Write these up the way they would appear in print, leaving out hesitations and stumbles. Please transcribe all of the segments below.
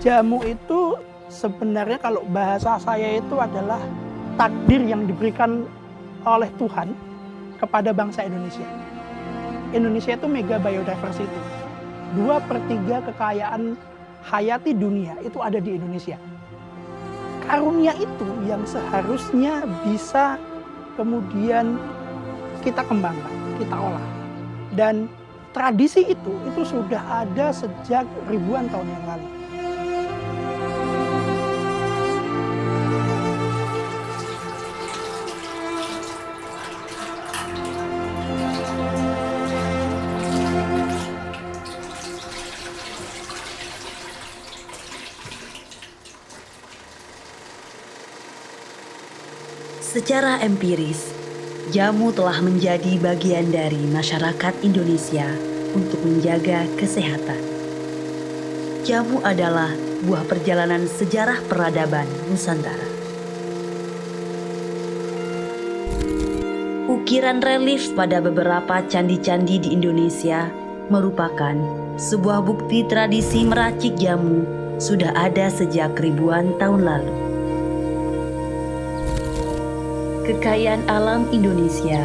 Jamu itu sebenarnya kalau bahasa saya itu adalah takdir yang diberikan oleh Tuhan kepada bangsa Indonesia. Indonesia itu mega biodiversity. 2/3 kekayaan hayati dunia itu ada di Indonesia. Karunia itu yang seharusnya bisa kemudian kita kembangkan, kita olah. Dan tradisi itu sudah ada sejak ribuan tahun yang lalu. Secara empiris, jamu telah menjadi bagian dari masyarakat Indonesia untuk menjaga kesehatan. Jamu adalah buah perjalanan sejarah peradaban Nusantara. Ukiran relief pada beberapa candi-candi di Indonesia merupakan sebuah bukti tradisi meracik jamu sudah ada sejak ribuan tahun lalu. Kekayaan alam Indonesia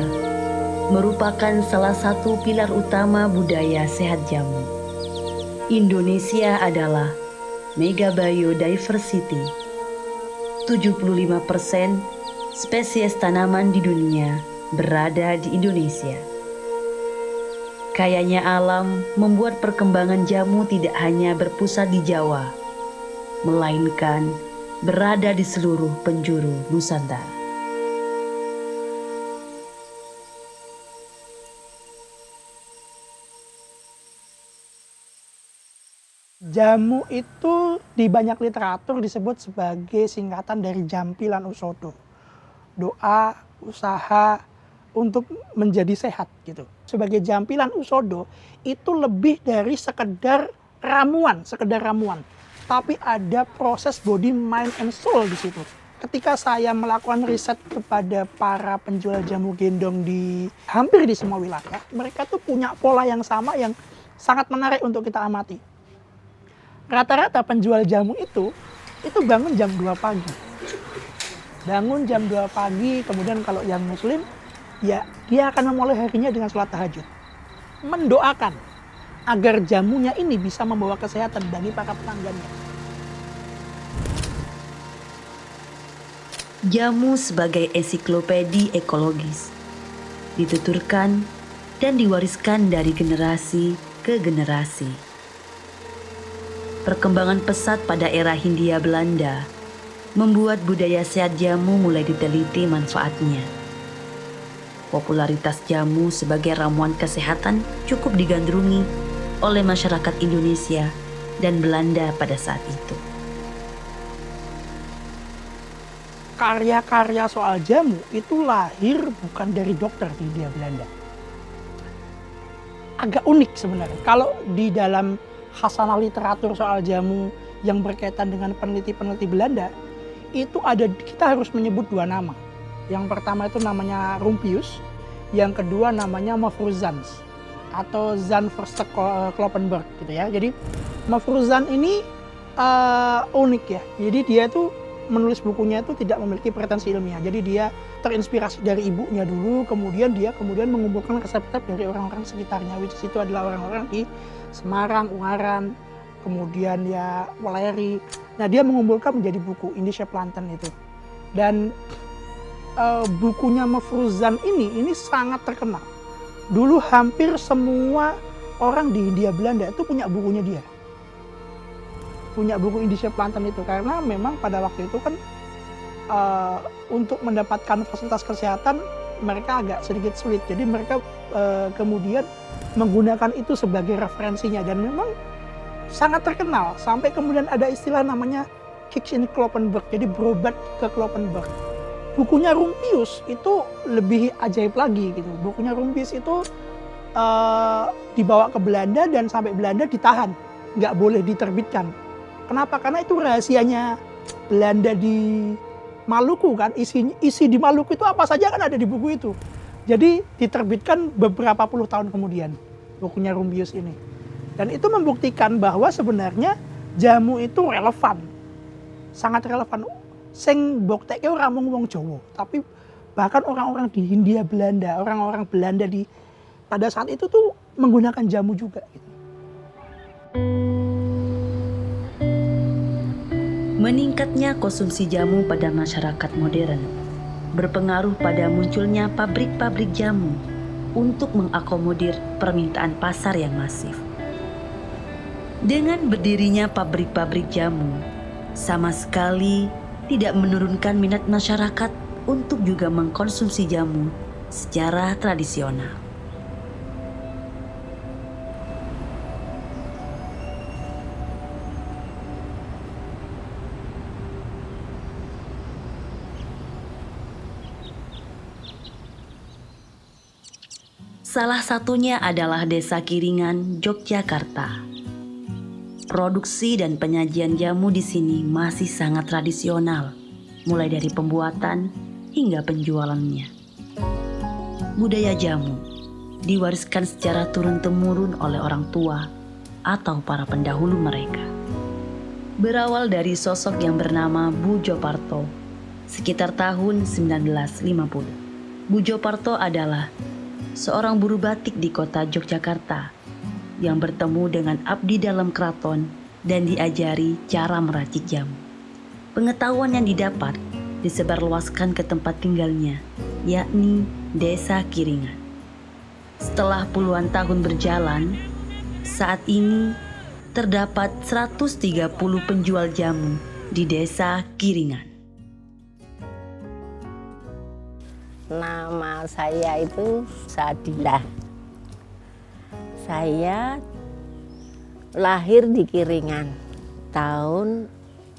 merupakan salah satu pilar utama budaya sehat jamu. Indonesia adalah mega biodiversity. 75% spesies tanaman di dunia berada di Indonesia. Kayanya alam membuat perkembangan jamu tidak hanya berpusat di Jawa, melainkan berada di seluruh penjuru Nusantara. Jamu itu di banyak literatur disebut sebagai singkatan dari Jampilan Usodo. Doa, usaha untuk menjadi sehat gitu. Sebagai Jampilan Usodo itu lebih dari sekedar ramuan. Tapi ada proses body, mind, and soul di situ. Ketika saya melakukan riset kepada para penjual jamu gendong di hampir di semua wilayah, mereka tuh punya pola yang sama yang sangat menarik untuk kita amati. Rata-rata penjual jamu itu bangun jam 2 pagi. Bangun jam 2 pagi, kemudian kalau yang muslim, ya dia akan memulai harinya dengan sholat tahajud. Mendoakan agar jamunya ini bisa membawa kesehatan bagi para pelanggannya. Jamu sebagai ensiklopedi ekologis dituturkan dan diwariskan dari generasi ke generasi. Perkembangan pesat pada era Hindia Belanda membuat budaya sehat jamu mulai diteliti manfaatnya. Popularitas jamu sebagai ramuan kesehatan cukup digandrungi oleh masyarakat Indonesia dan Belanda pada saat itu. Karya-karya soal jamu itu lahir bukan dari dokter di Hindia Belanda. Agak unik sebenarnya. Kalau di dalam khasanah literatur soal jamu yang berkaitan dengan peneliti-peneliti Belanda, itu kita harus menyebut 2 nama. Yang pertama itu namanya Rumpius, yang kedua namanya Mafruzans atau Jan Verster Kloppenburg gitu ya. Jadi Mafruzan ini unik ya. Jadi dia tuh menulis bukunya itu tidak memiliki pretensi ilmiah. Jadi dia terinspirasi dari ibunya dulu, kemudian dia mengumpulkan resep-resep dari orang-orang sekitarnya, which is itu adalah orang-orang di Semarang, Ungaran, kemudian ya Weleri. Nah dia mengumpulkan menjadi buku Indische Planten itu. Dan bukunya Mafruzan ini sangat terkenal. Dulu hampir semua orang di Hindia Belanda itu punya bukunya dia. Punya buku Indische Planten itu karena memang pada waktu itu kan untuk mendapatkan fasilitas kesehatan mereka agak sedikit sulit. Jadi mereka kemudian menggunakan itu sebagai referensinya dan memang sangat terkenal sampai kemudian ada istilah namanya Kicks in Kloppenburg, jadi berobat ke Kloppenburg. Bukunya Rumpius itu lebih ajaib lagi gitu. Bukunya Rumpius itu dibawa ke Belanda dan sampai Belanda ditahan, nggak boleh diterbitkan. Kenapa? Karena itu rahasianya Belanda di Maluku kan, isi di Maluku itu apa saja kan ada di buku itu. Jadi diterbitkan beberapa puluh tahun kemudian bukunya Rumpius ini. Dan itu membuktikan bahwa sebenarnya jamu itu relevan, sangat relevan. Sing mboktekke ora mung wong Jawa, tapi bahkan orang-orang di Hindia Belanda, orang-orang Belanda pada saat itu tuh menggunakan jamu juga gitu. Meningkatnya konsumsi jamu pada masyarakat modern berpengaruh pada munculnya pabrik-pabrik jamu untuk mengakomodir permintaan pasar yang masif. Dengan berdirinya pabrik-pabrik jamu, sama sekali tidak menurunkan minat masyarakat untuk juga mengkonsumsi jamu secara tradisional. Salah satunya adalah Desa Kiringan, Yogyakarta. Produksi dan penyajian jamu di sini masih sangat tradisional, mulai dari pembuatan hingga penjualannya. Budaya jamu diwariskan secara turun-temurun oleh orang tua atau para pendahulu mereka. Berawal dari sosok yang bernama Bu Joparto, sekitar tahun 1950. Bu Joparto adalah seorang buruh batik di kota Yogyakarta yang bertemu dengan abdi dalam keraton dan diajari cara meracik jamu. Pengetahuan yang didapat disebarluaskan ke tempat tinggalnya, yakni Desa Kiringan. Setelah puluhan tahun berjalan, saat ini terdapat 130 penjual jamu di Desa Kiringan. Nama saya itu Sadilah. Saya lahir di Kiringan tahun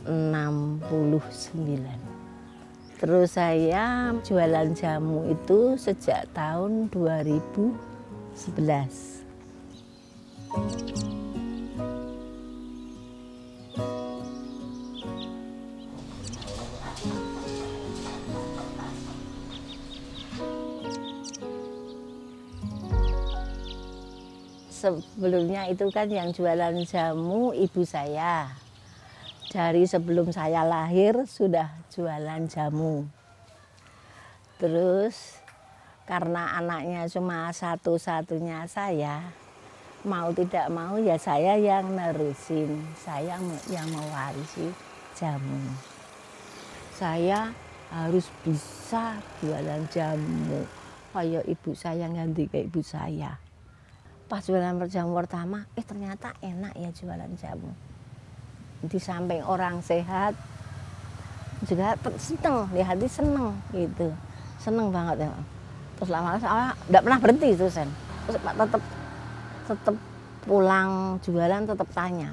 69. Terus saya jualan jamu itu sejak tahun 2011. Sebelumnya itu kan yang jualan jamu ibu saya. Dari sebelum saya lahir sudah jualan jamu. Terus karena anaknya cuma satu-satunya saya, mau tidak mau ya saya yang nerusin, saya yang mewarisi jamu. Saya harus bisa jualan jamu kayak ibu saya, ganti ke ibu saya. Pas jualan jamu pertama, ternyata enak ya jualan jamu. Di samping orang sehat, juga seneng, di hati seneng gitu. Seneng banget ya. Terus lama-lama saya enggak pernah berhenti terus Pak tetap pulang jualan tetap tanya.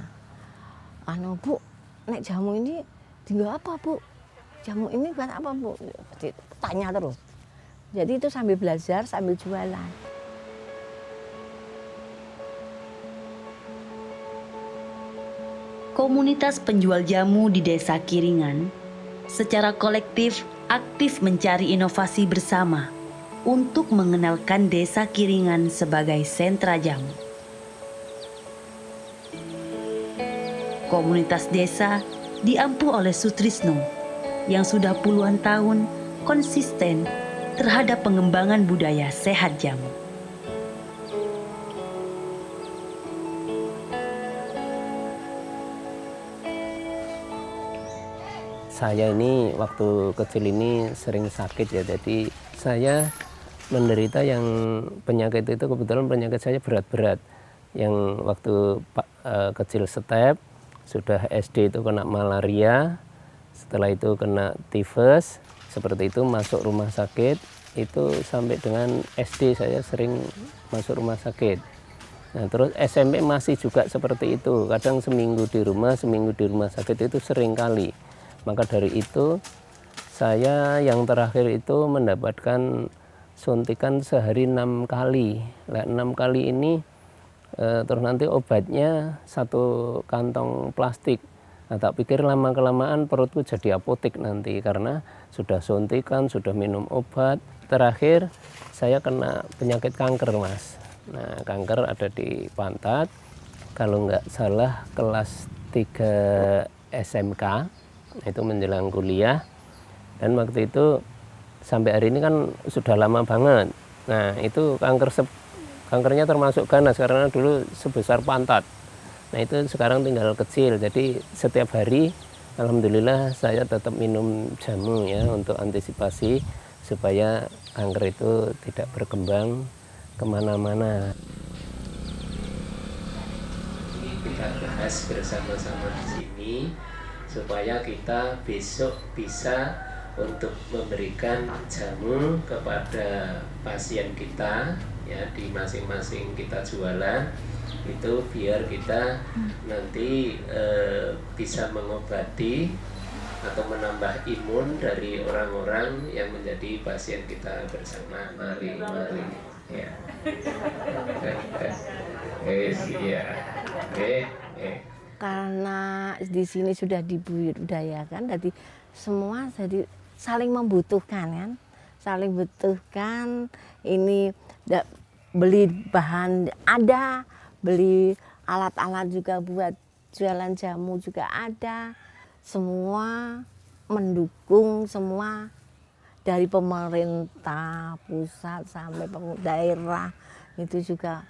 Bu, nek jamu ini tinggal apa Bu? Jamu ini buat apa Bu? Tanya terus. Jadi itu sambil belajar, sambil jualan. Komunitas penjual jamu di Desa Kiringan secara kolektif aktif mencari inovasi bersama untuk mengenalkan Desa Kiringan sebagai sentra jamu. Komunitas desa diampu oleh Sutrisno yang sudah puluhan tahun konsisten terhadap pengembangan budaya sehat jamu. Saya ini waktu kecil ini sering sakit ya, jadi saya menderita yang penyakit itu kebetulan penyakit saya berat-berat. Yang waktu kecil step, sudah SD itu kena malaria, setelah itu kena tifus, seperti itu masuk rumah sakit, itu sampai dengan SD saya sering masuk rumah sakit. Nah, terus SMP masih juga seperti itu, kadang seminggu di rumah sakit itu sering kali. Maka dari itu saya yang terakhir itu mendapatkan suntikan sehari 6 kali. Nah, 6 kali ini terus nanti obatnya 1 kantong plastik. Nah, tak pikir lama-kelamaan perutku jadi apotek nanti karena sudah suntikan, sudah minum obat. Terakhir saya kena penyakit kanker, Mas. Nah, kanker ada di pantat. Kalau nggak salah kelas 3 SMK, itu menjelang kuliah. Dan waktu itu sampai hari ini kan sudah lama banget. Nah itu kankernya termasuk ganas karena dulu sebesar pantat. Nah itu sekarang tinggal kecil. Jadi setiap hari alhamdulillah saya tetap minum jamu ya untuk antisipasi supaya kanker itu tidak berkembang kemana-mana. Kita bahas bersama-sama di sini supaya kita besok bisa untuk memberikan jamu kepada pasien kita ya di masing-masing kita jualan itu biar kita nanti bisa mengobati atau menambah imun dari orang-orang yang menjadi pasien kita bersama. Mari ya. Iya. Karena di sini sudah dibudidayakan, jadi semua jadi saling membutuhkan kan, saling butuhkan. Ini beli bahan ada, beli alat-alat juga buat jualan jamu juga ada, semua mendukung semua dari pemerintah pusat sampai daerah itu juga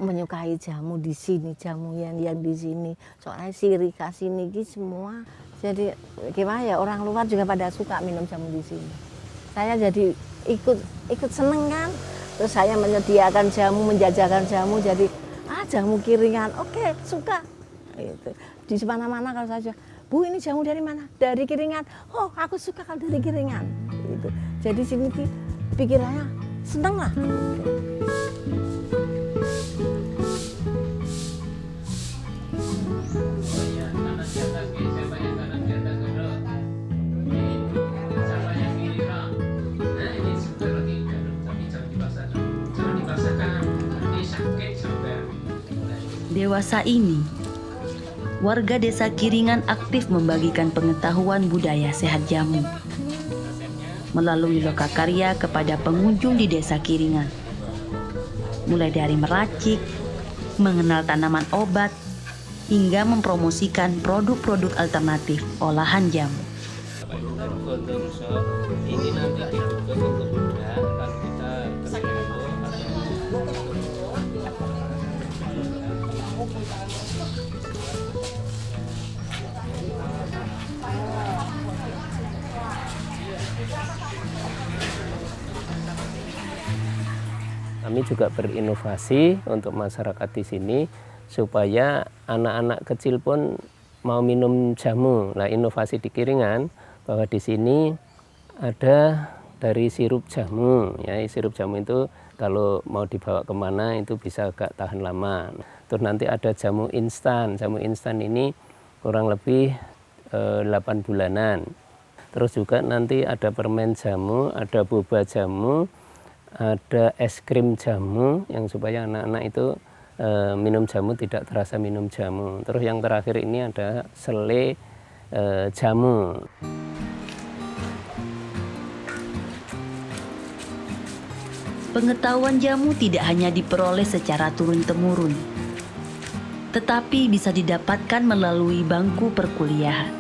menyukai jamu di sini, jamu yang di sini. Soalnya siri kasih niki semua. Jadi gimana ya, orang luar juga pada suka minum jamu di sini. Saya jadi ikut seneng kan. Terus saya menyediakan jamu, menjajakan jamu, jadi jamu kiringan, oke, suka. Gitu. Di mana-mana kalau saya, Bu ini jamu dari mana? Dari Kiringan. Oh aku suka kalau dari Kiringan. Gitu. Jadi sini pikirannya seneng lah. Dewasa ini, warga desa Kiringan aktif membagikan pengetahuan budaya sehat jamu melalui lokakarya kepada pengunjung di desa Kiringan. Mulai dari meracik, mengenal tanaman obat, hingga mempromosikan produk-produk alternatif olahan jamu. Ini nanti dibuka untuk mudah kalau kita kami juga berinovasi untuk masyarakat di sini supaya anak-anak kecil pun mau minum jamu. Nah, inovasi di Kiringan bahwa di sini ada dari sirup jamu. Ya, sirup jamu itu kalau mau dibawa kemana itu bisa agak tahan lama. Terus nanti ada jamu instan. Jamu instan ini kurang lebih 8 bulanan. Terus juga nanti ada permen jamu, ada boba jamu, ada es krim jamu yang supaya anak-anak itu minum jamu tidak terasa minum jamu. Terus yang terakhir ini ada selai jamu. Pengetahuan jamu tidak hanya diperoleh secara turun-temurun, tetapi bisa didapatkan melalui bangku perkuliahan.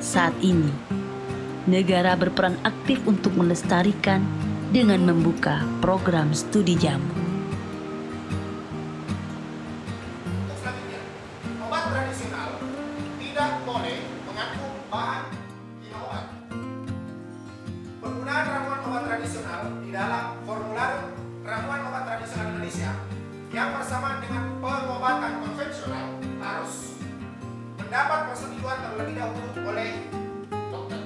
Saat ini, negara berperan aktif untuk melestarikan dengan membuka program studi jamu. Selanjutnya, obat tradisional tidak boleh mengandung bahan kimia obat. Penggunaan ramuan obat tradisional di dalam formular ramuan obat tradisional Indonesia yang bersamaan dengan pengobatan konvensional harus mendapat persetujuan terlebih dahulu oleh dokter.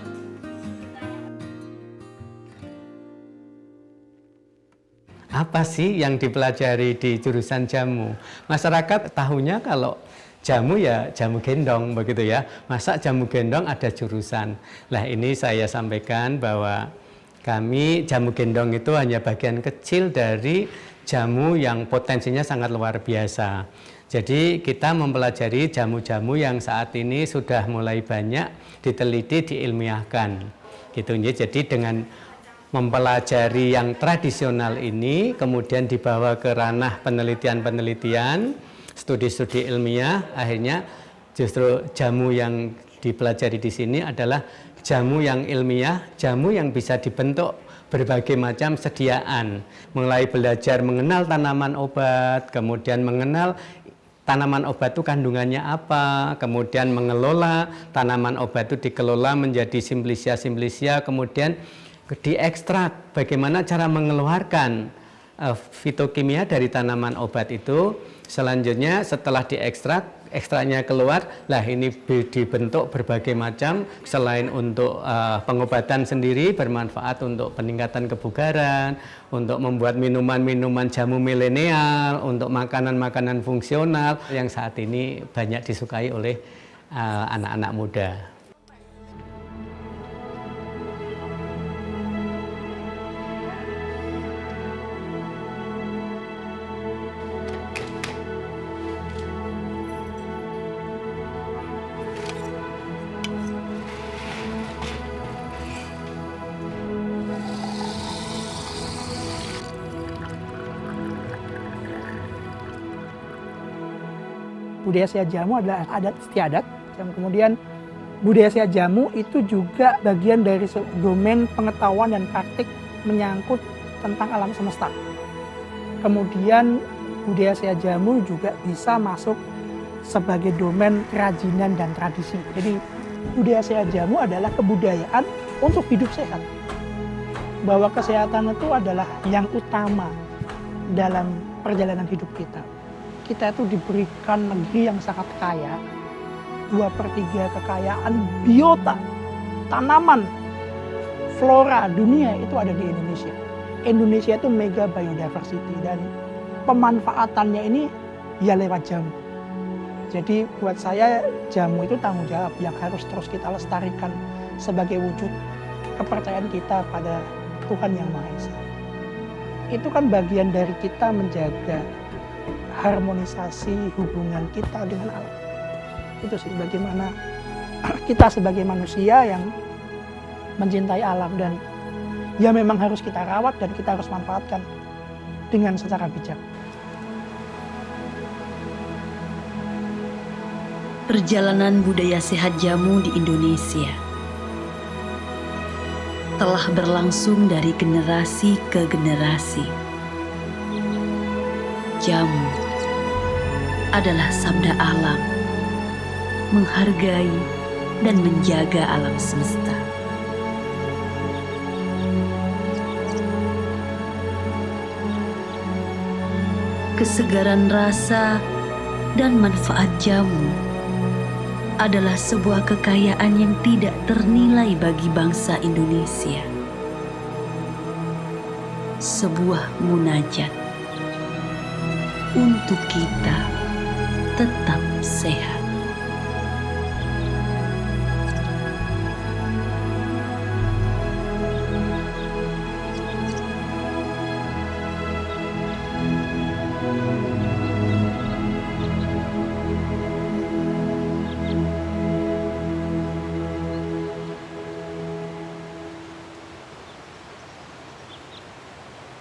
Apa sih yang dipelajari di jurusan jamu? Masyarakat tahunya kalau jamu ya jamu gendong begitu ya. Masa jamu gendong ada jurusan. Nah ini saya sampaikan bahwa kami jamu gendong itu hanya bagian kecil dari jamu yang potensinya sangat luar biasa. Jadi kita mempelajari jamu-jamu yang saat ini sudah mulai banyak diteliti, diilmiahkan. Gitu. Jadi dengan mempelajari yang tradisional ini kemudian dibawa ke ranah penelitian-penelitian, studi-studi ilmiah, akhirnya Justru jamu yang dipelajari di sini adalah jamu yang ilmiah, jamu yang bisa dibentuk berbagai macam sediaan. Mulai belajar mengenal tanaman obat, kemudian mengenal tanaman obat itu kandungannya apa, kemudian mengelola tanaman obat itu dikelola menjadi simplisia, kemudian diekstrak, bagaimana cara mengeluarkan fitokimia dari tanaman obat itu. Selanjutnya setelah diekstrak, ekstraknya keluar, lah ini dibentuk berbagai macam, selain untuk pengobatan sendiri, bermanfaat untuk peningkatan kebugaran, untuk membuat minuman-minuman jamu milenial, untuk makanan-makanan fungsional yang saat ini banyak disukai oleh anak-anak muda. Budaya sehat jamu adalah adat istiadat, yang kemudian budaya sehat jamu itu juga bagian dari domain pengetahuan dan praktik menyangkut tentang alam semesta. Kemudian budaya sehat jamu juga bisa masuk sebagai domain kerajinan dan tradisi. Jadi budaya sehat jamu adalah kebudayaan untuk hidup sehat. Bahwa kesehatan itu adalah yang utama dalam perjalanan hidup kita. Kita itu diberikan negeri yang sangat kaya, 2/3 kekayaan biota, tanaman, flora dunia itu ada di Indonesia. Indonesia itu mega biodiversity dan pemanfaatannya ini ya lewat jamu. Jadi buat saya jamu itu tanggung jawab yang harus terus kita lestarikan sebagai wujud kepercayaan kita pada Tuhan Yang Maha Esa. Itu kan bagian dari kita menjaga harmonisasi hubungan kita dengan alam. Itu sih bagaimana kita sebagai manusia yang mencintai alam dan ya memang harus kita rawat dan kita harus manfaatkan dengan secara bijak. Perjalanan budaya sehat jamu di Indonesia telah berlangsung dari generasi ke generasi. Jamu adalah sabda alam, menghargai dan menjaga alam semesta. Kesegaran rasa dan manfaat jamu adalah sebuah kekayaan yang tidak ternilai bagi bangsa Indonesia. Sebuah munajat untuk kita tetap sehat.